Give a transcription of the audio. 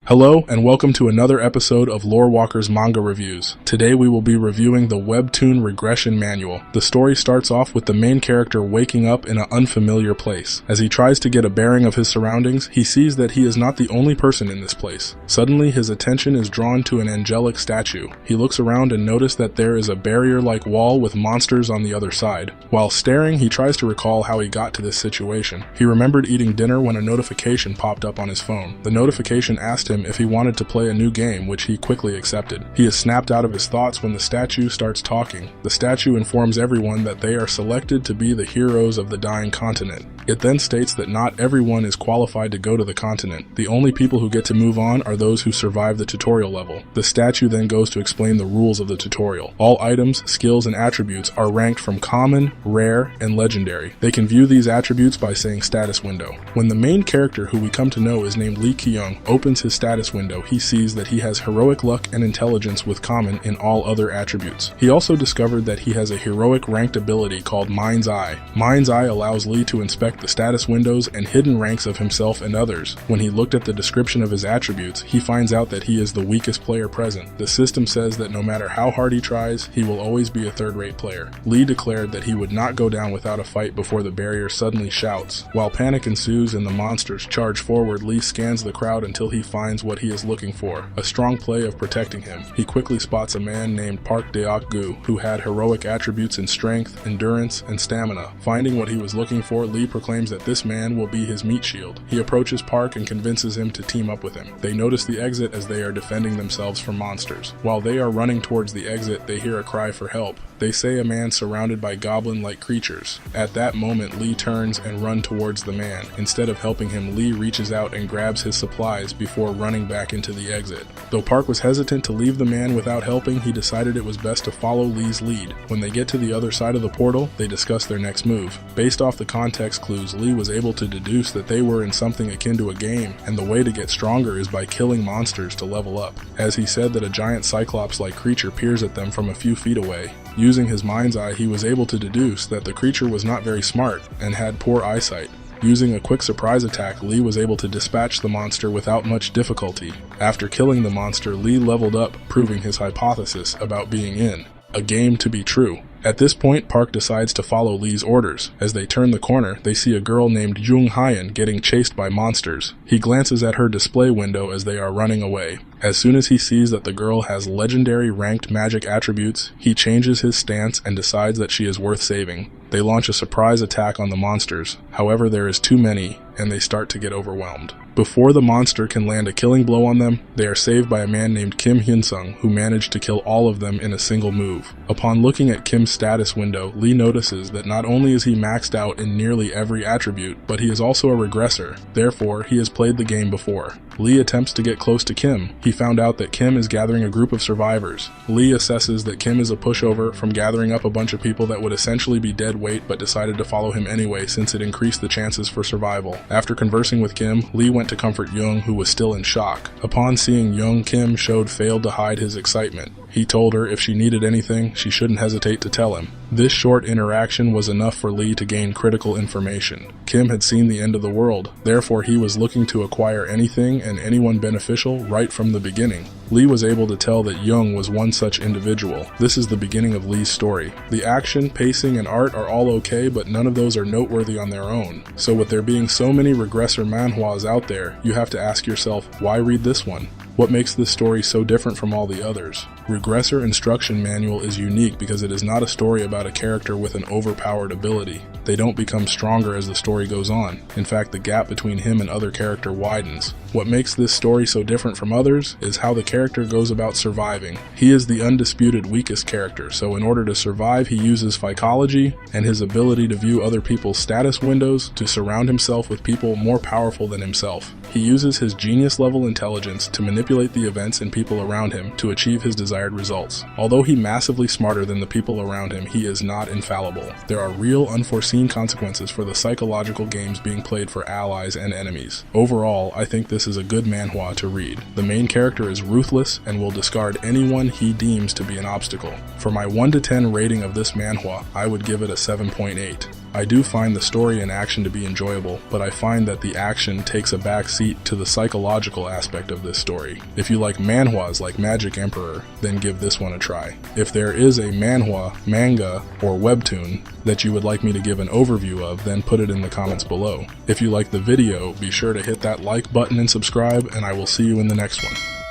Hello, and welcome to another episode of Lore Walker's Manga Reviews. Today we will be reviewing the webtoon Regression manual. The story starts off with the main character waking up in an unfamiliar place. As he tries to get a bearing of his surroundings, he sees that he is not the only person in this place. Suddenly, his attention is drawn to an angelic statue. He looks around and notices that there is a barrier-like wall with monsters on the other side. While staring, he tries to recall how he got to this situation. He remembered eating dinner when a notification popped up on his phone. The notification asked him if he wanted to play a new game, which he quickly accepted. He is snapped out of his thoughts when the statue starts talking. The statue informs everyone that they are selected to be the heroes of the dying continent. It then states that not everyone is qualified to go to the continent. The only people who get to move on are those who survive the tutorial level. The statue then goes to explain the rules of the tutorial. All items, skills, and attributes are ranked from common, rare, and legendary. They can view these attributes by saying status window. When the main character, who we come to know is named Lee Kyung, opens his status window, he sees that he has heroic luck and intelligence with common in all other attributes. He also discovered that he has a heroic ranked ability called Mind's Eye. Mind's Eye allows Lee to inspect the status windows and hidden ranks of himself and others. When he looked at the description of his attributes, he finds out that he is the weakest player present. The system says that no matter how hard he tries, he will always be a third-rate player. Lee declared that he would not go down without a fight before the barrier suddenly shouts. While panic ensues and the monsters charge forward, Lee scans the crowd until he finds what he is looking for, a strong play of protecting him. He quickly spots a man named Park Deok-gu, who had heroic attributes in strength, endurance, and stamina. Finding what he was looking for, Lee proclaims that this man will be his meat shield. He approaches Park and convinces him to team up with him. They notice the exit as they are defending themselves from monsters. While they are running towards the exit, they hear a cry for help. They say a man surrounded by goblin-like creatures. At that moment, Lee turns and runs towards the man. Instead of helping him, Lee reaches out and grabs his supplies before running back into the exit. Though Park was hesitant to leave the man without helping, he decided it was best to follow Lee's lead. When they get to the other side of the portal, they discuss their next move. Based off the context clues, Lee was able to deduce that they were in something akin to a game, and the way to get stronger is by killing monsters to level up, as he said that a giant cyclops-like creature peers at them from a few feet away. Using his mind's eye, he was able to deduce that the creature was not very smart and had poor eyesight. Using a quick surprise attack, Lee was able to dispatch the monster without much difficulty. After killing the monster, Lee leveled up, proving his hypothesis about being in a game to be true. At this point, Park decides to follow Lee's orders. As they turn the corner, they see a girl named Jung Hyen getting chased by monsters. He glances at her display window as they are running away. As soon as he sees that the girl has legendary ranked magic attributes, he changes his stance and decides that she is worth saving. They launch a surprise attack on the monsters. However, there is too many, and they start to get overwhelmed. Before the monster can land a killing blow on them, they are saved by a man named Kim Hyun-sung, who managed to kill all of them in a single move. Upon looking at Kim's status window, Lee notices that not only is he maxed out in nearly every attribute, but he is also a regressor. Therefore, he has played the game before. Lee attempts to get close to Kim. He found out that Kim is gathering a group of survivors. Lee assesses that Kim is a pushover from gathering up a bunch of people that would essentially be dead weight, but decided to follow him anyway since it increased the chances for survival. After conversing with Kim, Lee went to comfort Jung, who was still in shock. Upon seeing Jung, Kim failed to hide his excitement. He told her if she needed anything, she shouldn't hesitate to tell him. This short interaction was enough for Lee to gain critical information. Kim had seen the end of the world, therefore he was looking to acquire anything and anyone beneficial right from the beginning. Lee was able to tell that Jung was one such individual. This is the beginning of Lee's story. The action, pacing, and art are all okay, but none of those are noteworthy on their own. So with there being so many regressor manhwas out there, you have to ask yourself, why read this one? What makes this story so different from all the others? Regressor Instruction Manual is unique because it is not a story about a character with an overpowered ability. They don't become stronger as the story goes on. In fact, the gap between him and other character widens. What makes this story so different from others is how the character goes about surviving. He is the undisputed weakest character, so in order to survive, he uses psychology and his ability to view other people's status windows to surround himself with people more powerful than himself. He uses his genius-level intelligence to manipulate the events and people around him to achieve his desired results. Although he's massively smarter than the people around him, he is not infallible. There are real unforeseen consequences for the psychological games being played for allies and enemies. Overall, I think this is a good manhwa to read. The main character is ruthless and will discard anyone he deems to be an obstacle. For my 1 to 10 rating of this manhwa, I would give it a 7.8. I do find the story and action to be enjoyable, but I find that the action takes a back seat to the psychological aspect of this story. If you like manhwas like Magic Emperor, then give this one a try. If there is a manhwa, manga, or webtoon that you would like me to give an overview of, then put it in the comments below. If you like the video, be sure to hit that like button and subscribe, and I will see you in the next one.